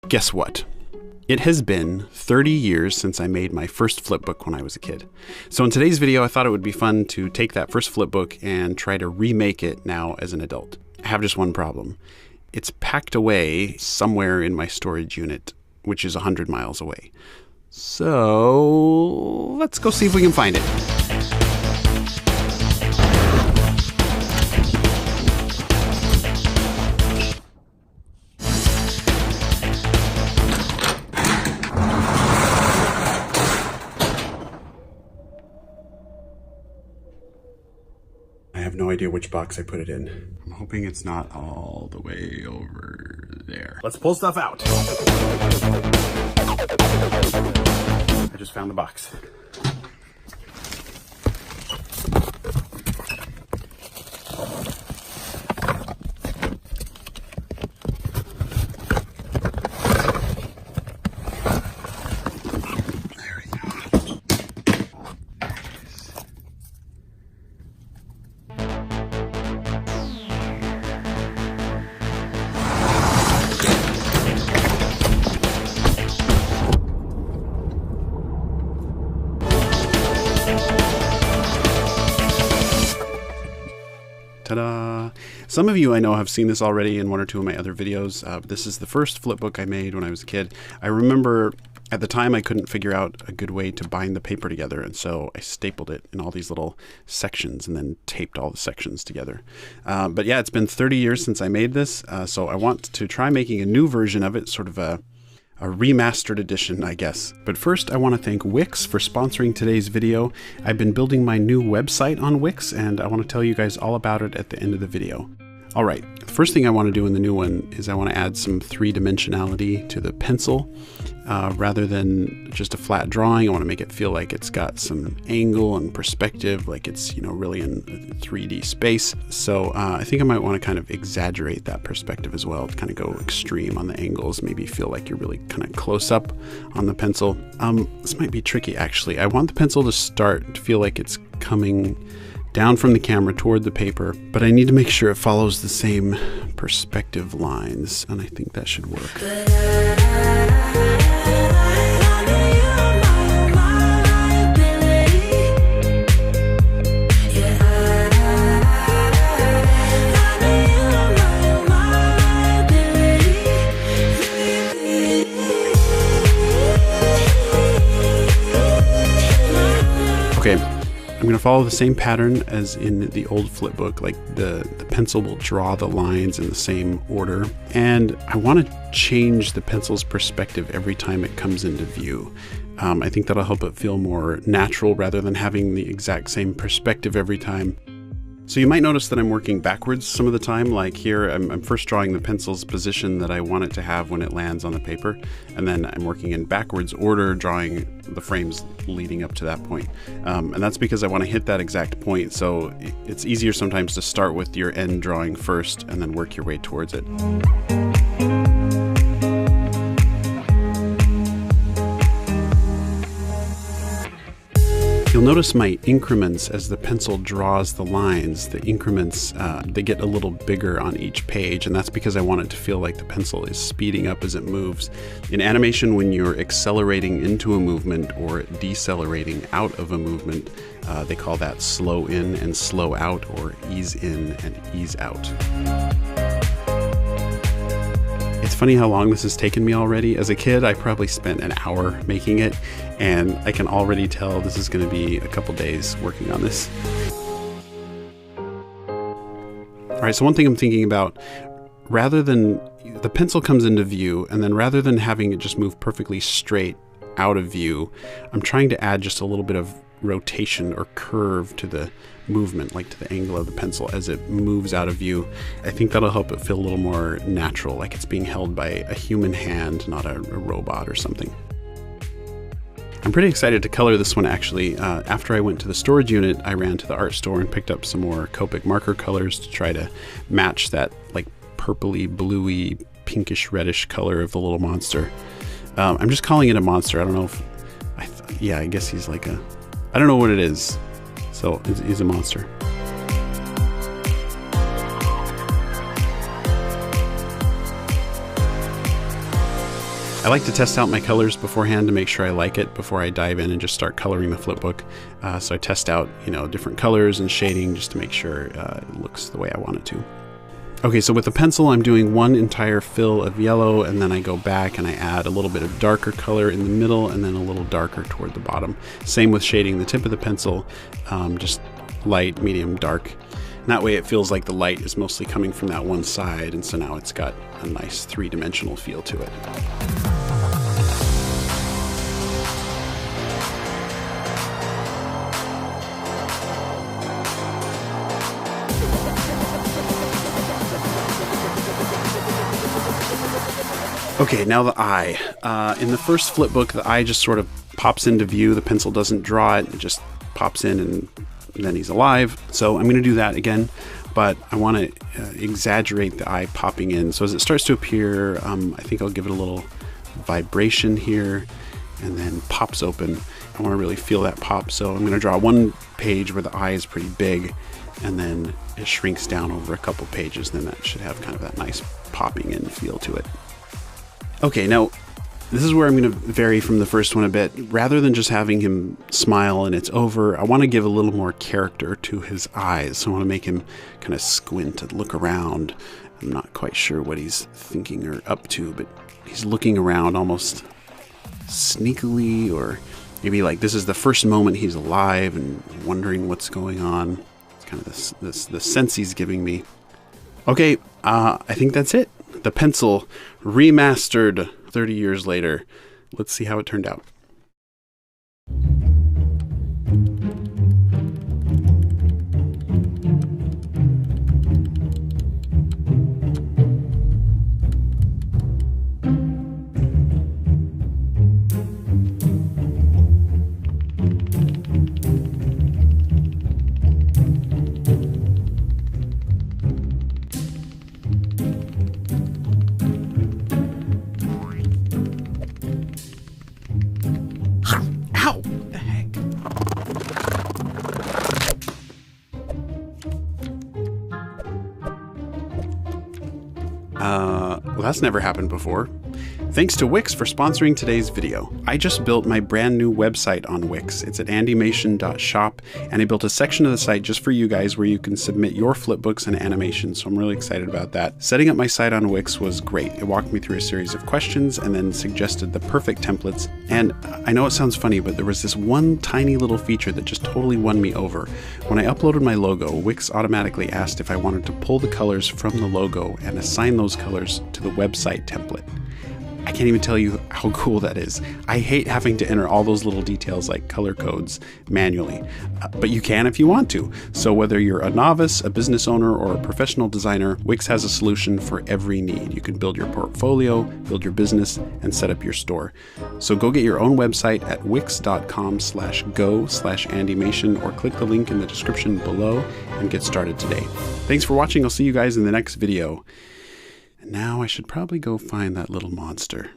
Guess what? It has been 30 years since I made my first flipbook when I was a kid. So in today's video, I thought it would be fun to take that first flipbook and try to remake it now as an adult. I have just one problem. It's packed away somewhere in my storage unit, which is 100 miles away. So let's go see if we can find it. I have no idea which box I put it in. I'm hoping it's not all the way over there. Let's pull stuff out. I just found the box. Ta-da! Some of you I know have seen this already in one or two of my other videos. This is the first flipbook I made when I was a kid. I remember at the time I couldn't figure out a good way to bind the paper together, and so I stapled it in all these little sections and then taped all the sections together. But yeah, it's been 30 years since I made this, so I want to try making a new version of it, sort of a remastered edition, I guess. But first, I want to thank Wix for sponsoring today's video. I've been building my new website on Wix, and I want to tell you guys all about it at the end of the video. All right, the first thing I want to do in the new one is I want to add some three-dimensionality to the pencil. Rather than just a flat drawing, I want to make it feel like it's got some angle and perspective, like it's, you know, really in 3D space. So I think I might want to kind of exaggerate that perspective as well, to kind of go extreme on the angles, maybe feel like you're really kind of close up on the pencil. This might be tricky, actually. I want the pencil to start to feel like it's coming down from the camera toward the paper, but I need to make sure it follows the same perspective lines, and I think that should work. Okay. I'm going to follow the same pattern as in the old flipbook, like the pencil will draw the lines in the same order. And I want to change the pencil's perspective every time it comes into view. I think that'll help it feel more natural rather than having the exact same perspective every time. So you might notice that I'm working backwards some of the time. Like here, I'm first drawing the pencil's position that I want it to have when it lands on the paper, and then I'm working in backwards order, drawing the frames leading up to that point. And that's because I want to hit that exact point, so it's easier sometimes to start with your end drawing first and then work your way towards it. You'll notice my increments as the pencil draws the lines. The increments, they get a little bigger on each page, and that's because I want it to feel like the pencil is speeding up as it moves. In animation, when you're accelerating into a movement or decelerating out of a movement, they call that slow in and slow out, or ease in and ease out. It's funny how long this has taken me already. As a kid, I probably spent an hour making it, and I can already tell this is going to be a couple days working on this. All right, so one thing I'm thinking about, rather than the pencil comes into view, and then rather than having it just move perfectly straight out of view, I'm trying to add just a little bit of rotation or curve to the movement, like to the angle of the pencil as it moves out of view. I think that'll help it feel a little more natural, like it's being held by a human hand, not a robot or something. I'm pretty excited to color this one, actually. After I went to the storage unit, I ran to the art store and picked up some more Copic marker colors to try to match that like purpley, bluey, pinkish, reddish color of the little monster. I'm just calling it a monster. I don't know if, yeah, I guess he's like a, I don't know what it is. So he's a monster. I like to test out my colors beforehand to make sure I like it before I dive in and just start coloring the flipbook. So I test out, different colors and shading just to make sure it looks the way I want it to. Okay, so with the pencil, I'm doing one entire fill of yellow, and then I go back and I add a little bit of darker color in the middle and then a little darker toward the bottom. Same with shading the tip of the pencil, just light, medium, dark. And that way it feels like the light is mostly coming from that one side, and so now it's got a nice three-dimensional feel to it. Okay, now the eye. In the first flipbook, the eye just sort of pops into view. The pencil doesn't draw it, it just pops in and then he's alive. So I'm going to do that again, but I want to exaggerate the eye popping in. So as it starts to appear, I think I'll give it a little vibration here and then pops open. I want to really feel that pop. So I'm going to draw one page where the eye is pretty big and then it shrinks down over a couple pages. Then that should have kind of that nice popping in feel to it. Okay, now this is where I'm going to vary from the first one a bit. Rather than just having him smile and it's over, I want to give a little more character to his eyes. So I want to make him kind of squint and look around. I'm not quite sure what he's thinking or up to, but he's looking around almost sneakily, or maybe like this is the first moment he's alive and wondering what's going on. It's kind of the sense he's giving me. Okay, I think that's it. The pencil remastered 30 years later. Let's see how it turned out. Ow! What the heck? Well, that's never happened before. Thanks to Wix for sponsoring today's video. I just built my brand new website on Wix. It's at andymation.shop, and I built a section of the site just for you guys where you can submit your flipbooks and animations, so I'm really excited about that. Setting up my site on Wix was great. It walked me through a series of questions and then suggested the perfect templates. And I know it sounds funny, but there was this one tiny little feature that just totally won me over. When I uploaded my logo, Wix automatically asked if I wanted to pull the colors from the logo and assign those colors to the website template. I can't even tell you how cool that is. I hate having to enter all those little details like color codes manually, but you can if you want to. So whether you're a novice, a business owner, or a professional designer, Wix has a solution for every need. You can build your portfolio, build your business, and set up your store. So go get your own website at wix.com/go/andymation or click the link in the description below and get started today. Thanks for watching. I'll see you guys in the next video. Now I should probably go find that little monster.